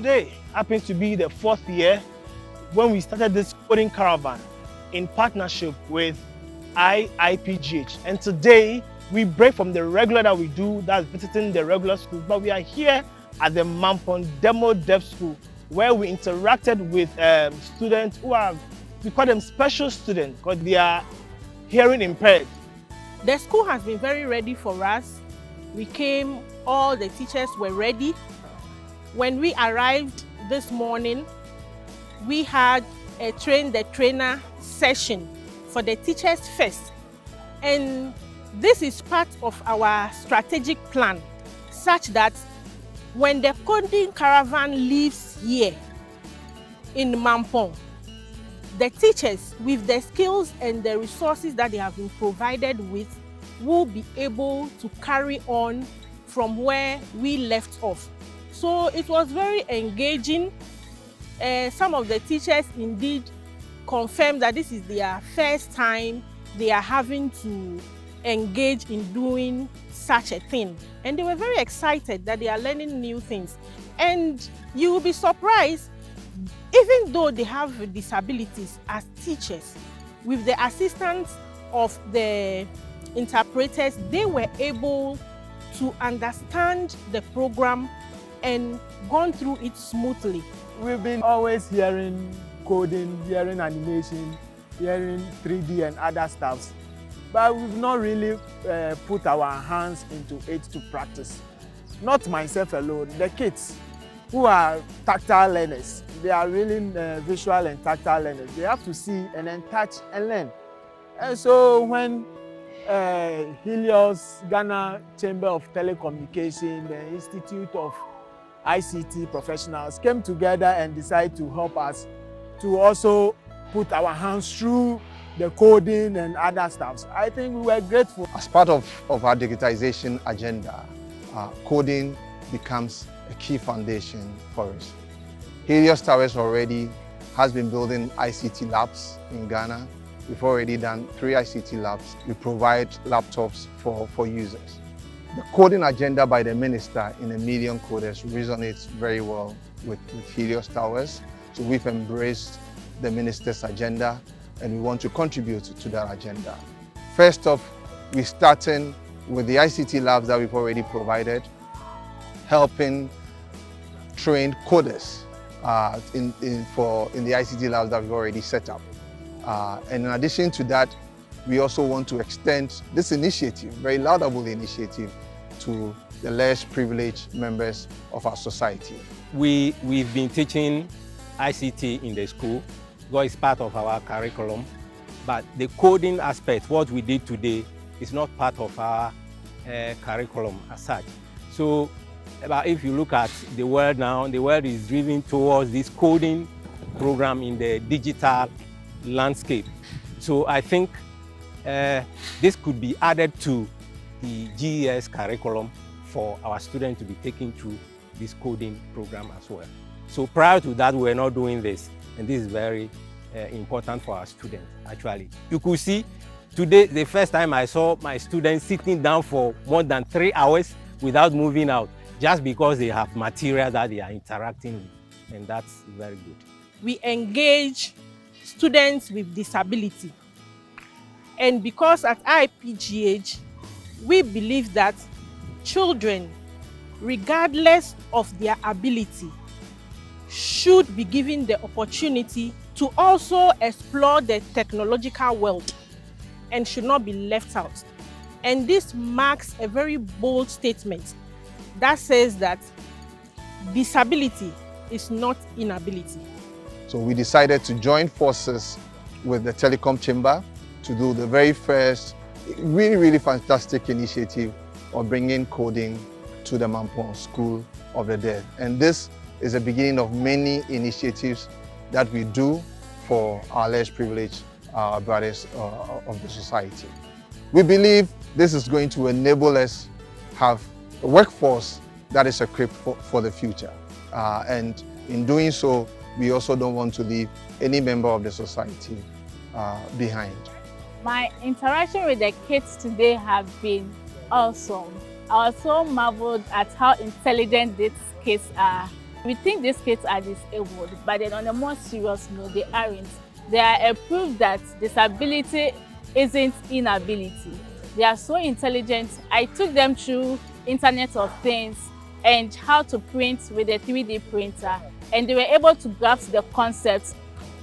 Today happens to be the 4th year when we started this coding caravan in partnership with IPGH. And today we break from the regular that we do, that's visiting the regular schools, but we are here at the Mampon Demo Dev School, where we interacted with students who are, we call them special students because they are hearing impaired. The school has been very ready for us. We came, all the teachers were ready. When we arrived this morning, we had a train the trainer session for the teachers first. And this is part of our strategic plan, such that when the coding caravan leaves here in Mampon, the teachers, with the skills and the resources that they have been provided with, will be able to carry on from where we left off. So it was very engaging. Some of the teachers indeed confirmed that this is their first time they are having to engage in doing such a thing. And they were very excited that they are learning new things. And you will be surprised, even though they have disabilities as teachers, with the assistance of the interpreters, they were able to understand the program and gone through it smoothly. We've been always hearing coding, hearing animation, hearing 3D and other stuffs, but we've not really put our hands into it to practice. Not myself alone, the kids who are tactile learners, they are really visual and tactile learners. They have to see and then touch and learn. And so when Helios, Ghana Chamber of Telecommunication, the Institute of ICT professionals came together and decided to help us to also put our hands through the coding and other stuff. I think we were grateful. As part of our digitization agenda, coding becomes a key foundation for us. Helios Towers already has been building ICT labs in Ghana. We've already done 3 ICT labs. We provide laptops for users. The coding agenda by the minister in 1 million coders resonates very well with Helios Towers. So we've embraced the minister's agenda and we want to contribute to that agenda. First off, we're starting with the ICT labs that we've already provided, helping train coders in the ICT labs that we've already set up. And in addition to that, we also want to extend this initiative, very laudable initiative, to the less privileged members of our society. We've been teaching ICT in the school, because it's part of our curriculum. But the coding aspect, what we did today, is not part of our curriculum as such. So, but if you look at the world now, the world is driven towards this coding program in the digital landscape. So I think this could be added to the GES curriculum for our students to be taken through this coding program as well. So prior to that, we were not doing this, and this is very important for our students, actually. You could see today, the first time I saw my students sitting down for more than 3 hours without moving out, just because they have material that they are interacting with, and that's very good. We engage students with disability, and because at IPGH, we believe that children, regardless of their ability, should be given the opportunity to also explore the technological world and should not be left out. And this marks a very bold statement that says that disability is not inability. So we decided to join forces with the Telecom Chamber to do the very first really fantastic initiative of bringing coding to the Mampon School of the Deaf. And this is the beginning of many initiatives that we do for our less privileged brothers of the society. We believe this is going to enable us have a workforce that is equipped for the future. And in doing so, we also don't want to leave any member of the society behind. My interaction with the kids today have been awesome. I was so marveled at how intelligent these kids are. We think these kids are disabled, but then on a more serious note, they aren't. They are a proof that disability isn't inability. They are so intelligent. I took them through Internet of Things and how to print with a 3D printer, and they were able to grasp the concept.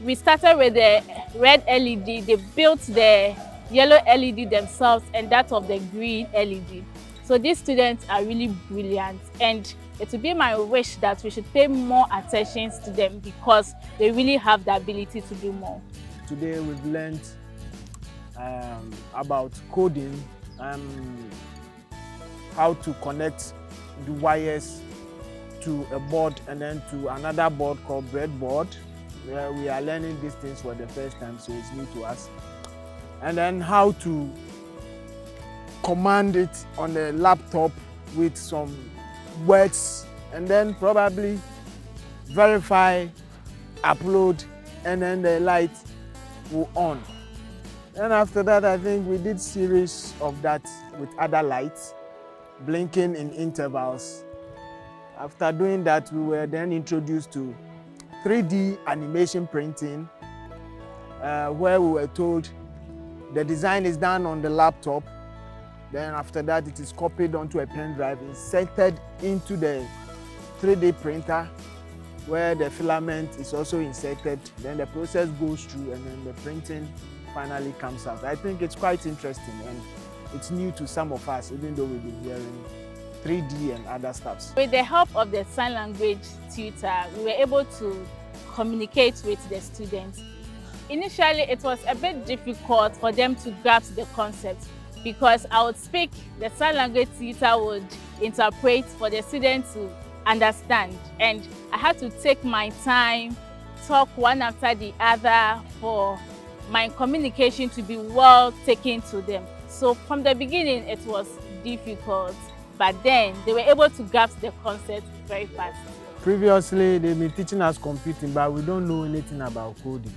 We started with the red LED, they built the yellow LED themselves and that of the green LED. So these students are really brilliant, and it would be my wish that we should pay more attention to them because they really have the ability to do more. Today we've learned about coding, how to connect the wires to a board and then to another board called breadboard. We are learning these things for the first time, so it's new to us. And then how to command it on the laptop with some words, and then probably verify, upload, and then the light will on. And after that, I think we did series of that with other lights, blinking in intervals. After doing that, we were then introduced to 3D animation printing, where we were told the design is done on the laptop. Then after that, it is copied onto a pen drive, inserted into the 3D printer, where the filament is also inserted. Then the process goes through and then the printing finally comes out. I think it's quite interesting and it's new to some of us, even though we've been hearing 3D and other stuff. With the help of the sign language tutor, we were able to communicate with the students. Initially, it was a bit difficult for them to grasp the concept because I would speak, the sign language tutor would interpret for the students to understand. And I had to take my time, talk one after the other for my communication to be well taken to them. So from the beginning, it was difficult, but then they were able to grasp the concept very fast. Previously, they've been teaching us computing, but we don't know anything about coding.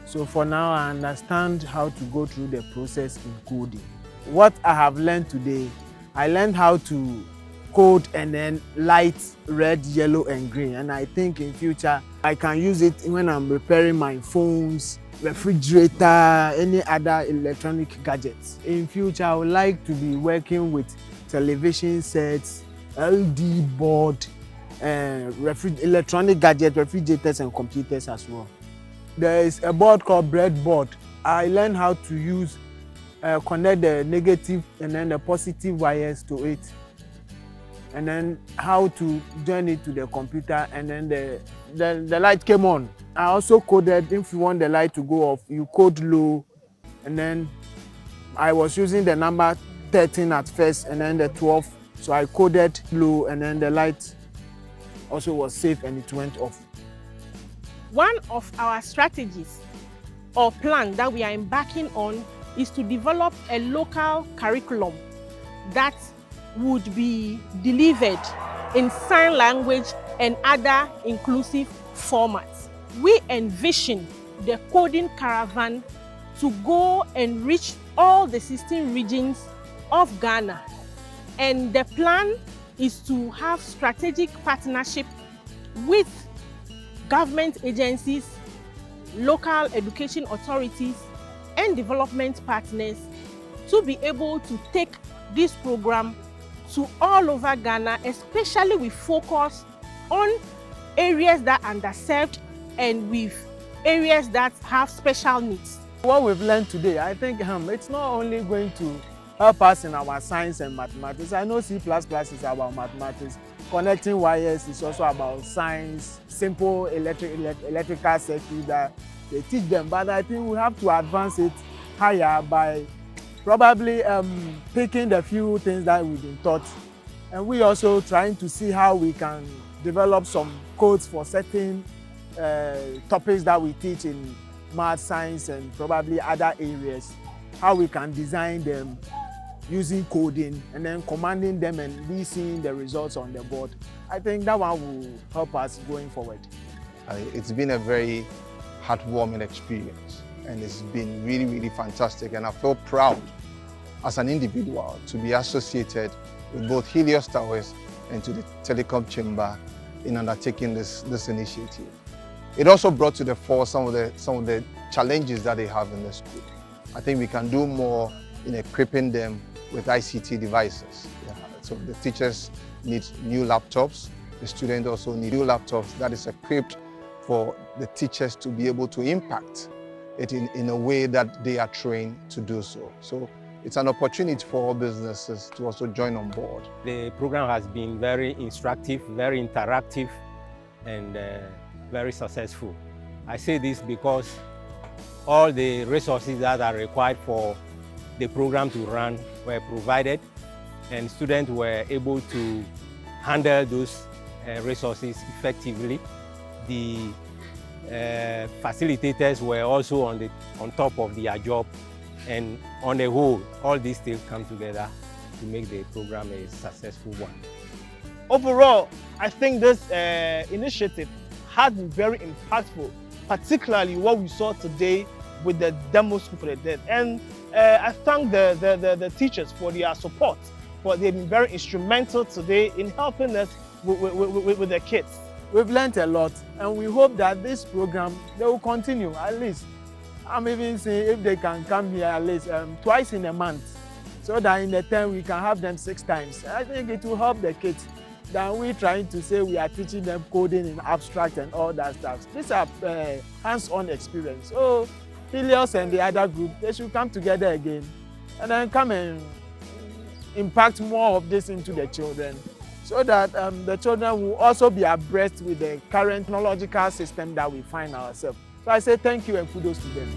So for now, I understand how to go through the process in coding. What I have learned today, I learned how to code and then light red, yellow, and green. And I think in future, I can use it when I'm repairing my phones, refrigerator, any other electronic gadgets. In future, I would like to be working with television sets, LD board, electronic gadgets, refrigerators, and computers as well. There is a board called breadboard. I learned how to use, connect the negative and then the positive wires to it. And then how to join it to the computer, and then the light came on. I also coded, if you want the light to go off, you code low, and then I was using the number 13 at first and then the 12. So I coded low and then the light also was safe and it went off. One of our strategies or plan that we are embarking on is to develop a local curriculum that would be delivered in sign language and other inclusive formats. We envision the coding caravan to go and reach all the 16 regions of Ghana. And the plan is to have strategic partnership with government agencies, local education authorities, and development partners to be able to take this program to all over Ghana, especially with focus on areas that are underserved and with areas that have special needs. What we've learned today, I think it's not only going to help us in our science and mathematics. I know C++ is about mathematics. Connecting wires is also about science, simple electrical circuits that they teach them. But I think we have to advance it higher by probably picking the few things that we've been taught. And we also trying to see how we can develop some codes for certain topics that we teach in math, science, and probably other areas. How we can design them using coding and then commanding them and we seeing the results on the board. I think that one will help us going forward. It's been a very heartwarming experience and it's been really, really fantastic, and I feel proud as an individual to be associated with both Helios Towers and to the Telecom Chamber in undertaking this initiative. It also brought to the fore some of the challenges that they have in the school. I think we can do more in equipping them with ICT devices. Yeah. So the teachers need new laptops. The students also need new laptops that is equipped for the teachers to be able to impact it in a way that they are trained to do so. So it's an opportunity for all businesses to also join on board. The program has been very instructive, very interactive, and very successful. I say this because all the resources that are required for the program to run were provided, and students were able to handle those resources effectively. The facilitators were also on top of their job, and on the whole, all these things come together to make the program a successful one. Overall, I think this initiative has been very impactful, particularly what we saw today with the demo school for the deaf. And I thank the teachers for their support, for they've been very instrumental today in helping us with the kids. We've learned a lot, and we hope that this program, they will continue at least. I'm even saying if they can come here at least twice in a month, so that in the term we can have them 6 times. I think it will help the kids than we trying to say we are teaching them coding in abstract and all that stuff. These are hands-on experience. So Helios and the other group, they should come together again and then come and impact more of this into the children, so that the children will also be abreast with the current technological system that we find ourselves. So I say thank you and kudos to them.